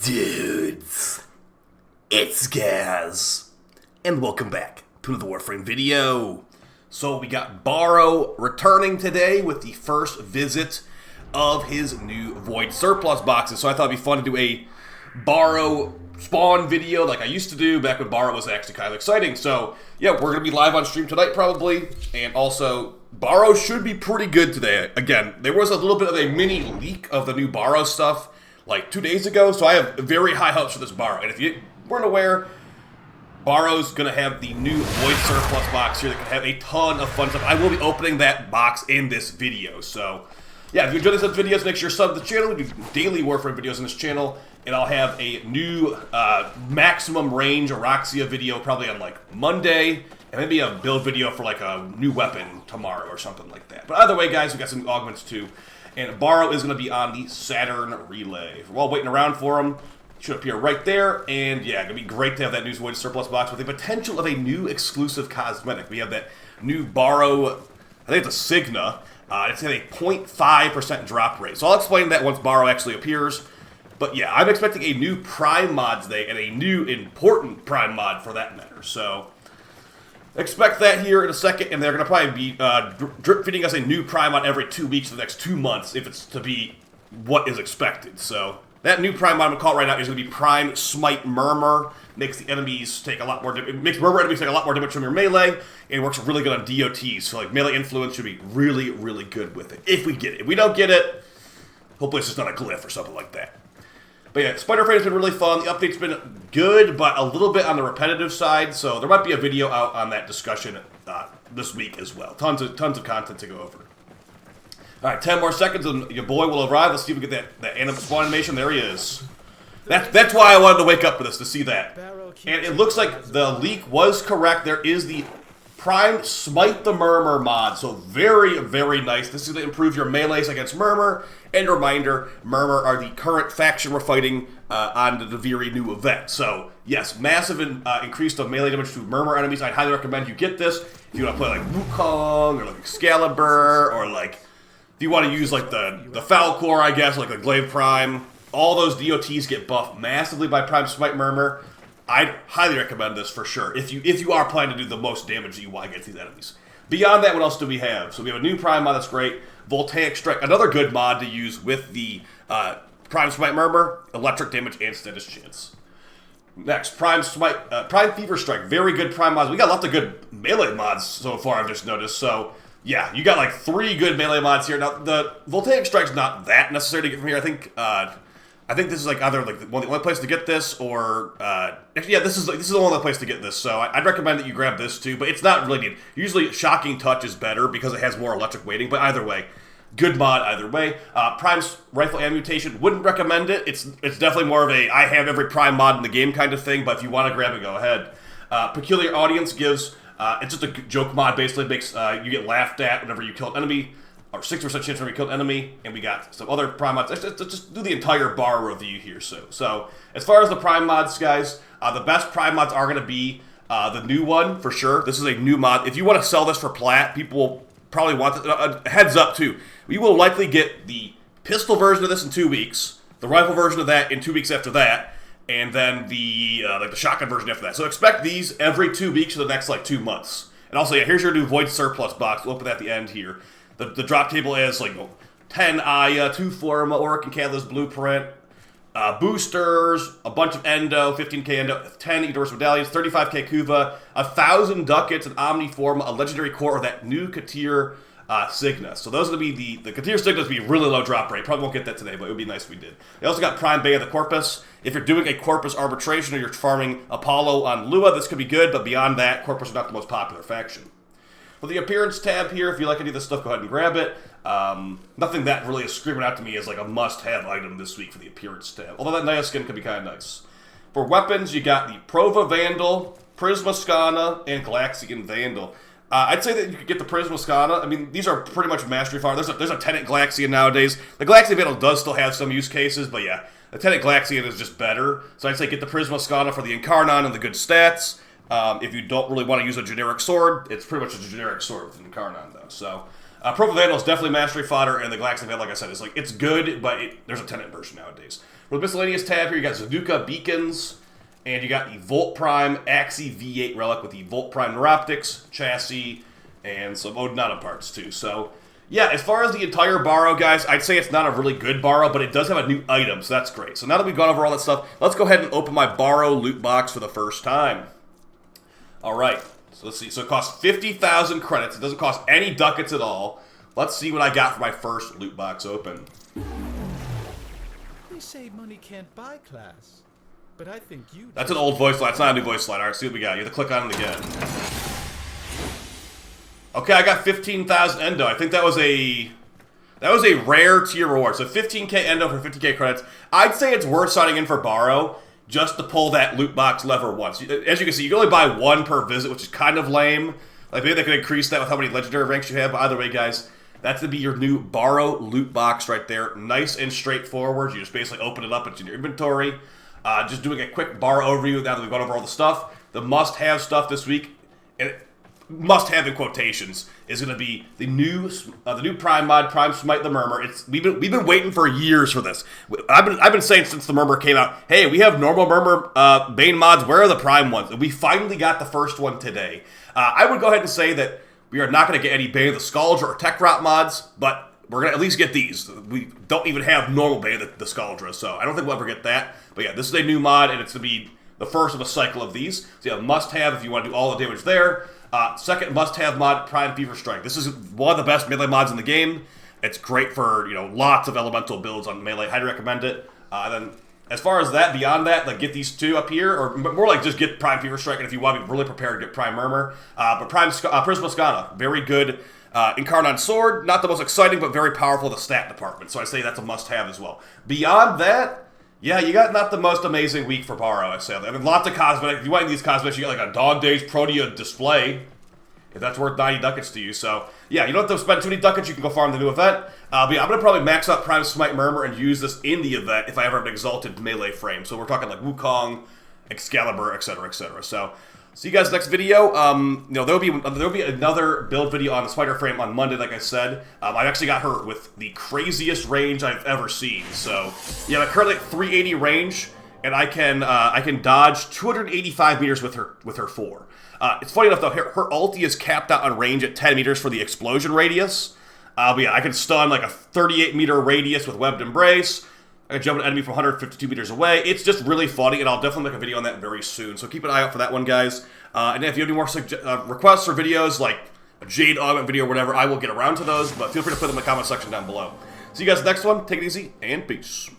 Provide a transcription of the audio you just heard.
Dudes, it's Gaz, and welcome back to another Warframe video. So we got Baro returning today with the first visit of his new Void Surplus boxes. So I thought it'd be fun to do a Baro spawn video like I used to do back when Baro was actually kind of exciting. So yeah, we're going to be live on stream tonight probably, and also Baro should be pretty good today. Again, there was a little bit of a mini leak of the new Baro stuff like 2 days ago, so I have very high hopes for this Baro. And if you weren't aware, Baro's going to have the new Void Surplus box here that can have a ton of fun stuff. I will be opening that box in this video. So yeah, if you enjoy these videos, make sure you sub to the channel. We do daily Warframe videos on this channel, and I'll have a new maximum range Araxia video probably on like Monday, and maybe a build video for like a new weapon tomorrow or something like that. But either way, guys, we got some augments too. And Baro is going to be on the Saturn Relay. We're all waiting around for him. Should appear right there. And yeah, going to be great to have that new Void Surplus box with the potential of a new exclusive cosmetic. We have that new Baro, I think it's a Cigna. It's got a 0.5% drop rate. So I'll explain that once Baro actually appears. But yeah, I'm expecting a new Prime mod today, and a new important Prime mod for that matter. So expect that here in a second, and they're going to probably be drip feeding us a new Prime mod every 2 weeks for the next 2 months if it's to be what is expected. So that new Prime mod I'm going to call it right now is going to be Prime Smite Murmur. Makes the enemies take a lot more. It makes Murmur enemies take a lot more damage from your melee, and works really good on DOTs. So like melee influence should be really, really good with it if we get it. If we don't get it, hopefully it's just not a glyph or something like that. But yeah, Spider Frame has been really fun. The update's been good, but a little bit on the repetitive side. So there might be a video out on that discussion this week as well. Tons of content to go over. All right, 10 more seconds and your boy will arrive. Let's see if we get that spawn animation. There he is. That's why I wanted to wake up for this, to see that. And it looks like the leak was correct. There is the Prime Smite the Murmur mod. So very, very nice. This is going to improve your melees against Murmur. And reminder, Murmur are the current faction we're fighting on the very new event. So yes, massive increase of melee damage to Murmur enemies. I'd highly recommend you get this if you want to play like Wukong or like Excalibur, or like if you want to use like the Falcor, I guess, like the Glaive Prime. All those DOTs get buffed massively by Prime Smite Murmur. I'd highly recommend this for sure if you are planning to do the most damage that you want against these enemies. Beyond that, what else do we have? So we have a new Prime mod that's great. Voltaic Strike, another good mod to use with the Prime Smite Murmur, electric damage and status chance. Next, Prime Fever Strike, very good Prime mods. We got lots of good melee mods so far, I've just noticed. So yeah, you got like 3 good melee mods here. Now the Voltaic Strike's not that necessary to get from here. I think this is like either like the only place to get this, or actually, yeah, this is the only place to get this. So I'd recommend that you grab this too, but it's not really needed. Usually, Shocking Touch is better because it has more electric weighting. But either way, good mod either way. Prime's Rifle Ammutation, wouldn't recommend it. It's definitely more of a I have every Prime mod in the game kind of thing. But if you want to grab it, go ahead. Peculiar Audience gives it's just a joke mod. Basically, makes you get laughed at whenever you kill an enemy, or 60% chance when we kill an enemy, and we got some other Prime mods. Let's just do the entire Bar review here. So as far as the Prime mods, guys, the best Prime mods are going to be the new one, for sure. This is a new mod. If you want to sell this for plat, people will probably want it. Heads up, too. We will likely get the pistol version of this in 2 weeks, the rifle version of that in 2 weeks after that, and then the shotgun version after that. So expect these every 2 weeks for the next, like, 2 months. And also, yeah, here's your new Void Surplus box. We'll open that at the end here. The drop table is like 10 Aya, 2 Forma, Orc and Catalyst Blueprint, boosters, a bunch of Endo, 15k Endo, 10 Edorus Medallions, 35k Kuva, 1,000 Ducats, an Omniforma, a Legendary Core, or that new Katir Cigna. So those are going to be the Katir Cigna to be really low drop rate. Probably won't get that today, but it would be nice if we did. They also got Prime Bay of the Corpus. If you're doing a Corpus Arbitration or you're farming Apollo on Lua, this could be good, but beyond that, Corpus is not the most popular faction. For the appearance tab here, if you like any of this stuff, go ahead and grab it. Nothing that really is screaming out to me as like a must-have item this week for the appearance tab. Although that Naya skin could be kind of nice. For weapons, you got the Prova Vandal, Prisma Skana, and Galaxian Vandal. I'd say that you could get the Prisma Skana. I mean, these are pretty much mastery fire. There's a Tenet Galaxian nowadays. The Galaxian Vandal does still have some use cases, but yeah, the Tenet Galaxian is just better. So I'd say get the Prisma Skana for the Incarnon and the good stats. If you don't really want to use a generic sword, it's pretty much a generic sword with an Incarnon, though. So Purple Vandal is definitely mastery fodder, and the Galactic Vandal, like I said, is like, it's good, but there's a tenant version nowadays. For the miscellaneous tab here, you got Zaduka Beacons, and you got the Volt Prime Axie V8 relic with the Volt Prime Neuroptics, chassis, and some Odonata parts too. So, yeah, as far as the entire Baro, guys, I'd say it's not a really good Baro, but it does have a new item, so that's great. So now that we've gone over all that stuff, let's go ahead and open my Baro loot box for the first time. Alright, so let's see. So it costs 50,000 credits. It doesn't cost any ducats at all. Let's see what I got for my first loot box open. They say money can't buy class, but I think you... That's an old voice line. It's not a new voice line. Alright, see what we got. You have to click on it again. Okay, I got 15,000 Endo. I think that was a rare tier reward. So 15k Endo for 50k credits. I'd say it's worth signing in for Baro just to pull that loot box lever once. As you can see, you can only buy one per visit, which is kind of lame. Like, maybe they could increase that with how many legendary ranks you have. But either way, guys, that's going to be your new Baro loot box right there. Nice and straightforward. You just basically open it up. It's in your inventory. Just doing a quick Baro overview now that we've gone over all the stuff. The must-have stuff this week, and must-have in quotations, is going to be the new Prime mod, Prime Smite the Murmur. We've been waiting for years for this. I've been saying since the Murmur came out, hey, we have normal Murmur Bane mods. Where are the Prime ones? And we finally got the first one today. I would go ahead and say that we are not going to get any Bane of the Scaldra or Tech Rot mods, but we're going to at least get these. We don't even have normal Bane of the Scaldra, so I don't think we'll ever get that. But yeah, this is a new mod, and it's going to be the first of a cycle of these. So yeah, must-have if you want to do all the damage there. Second must-have mod, Prime Fever Strike. This is one of the best melee mods in the game. It's great for, lots of elemental builds on melee. Highly recommend it. Then, as far as that, beyond that, like, get these two up here, or more like just get Prime Fever Strike, and if you want to be really prepared, get Prime Murmur. But Prisma Scana, very good. Incarnon Sword, not the most exciting, but very powerful in the stat department. So I say that's a must-have as well. Beyond that, yeah, you got not the most amazing week for Baro, I say. I mean, lots of cosmetics. If you want these cosmetics, you got like a Dog Days Protea display, if that's worth 90 ducats to you. So, yeah, you don't have to spend too many ducats. You can go farm the new event. But yeah, I'm going to probably max out Prime Smite Murmur and use this in the event if I ever have an exalted melee frame. So we're talking like Wukong, Excalibur, etc., etc. So, see you guys next video. There'll be another build video on the Spider Frame on Monday, like I said. I actually got her with the craziest range I've ever seen. So yeah, I'm currently at 380 range, and I can dodge 285 meters with her 4. It's funny enough though, her ulti is capped out on range at 10 meters for the explosion radius. But yeah, I can stun like a 38 meter radius with Webbed Embrace. I can jump an enemy from 152 meters away. It's just really funny, and I'll definitely make a video on that very soon. So keep an eye out for that one, guys. And if you have any more requests or videos, like a Jade Augment video or whatever, I will get around to those. But feel free to put them in the comment section down below. See you guys next one. Take it easy, and peace.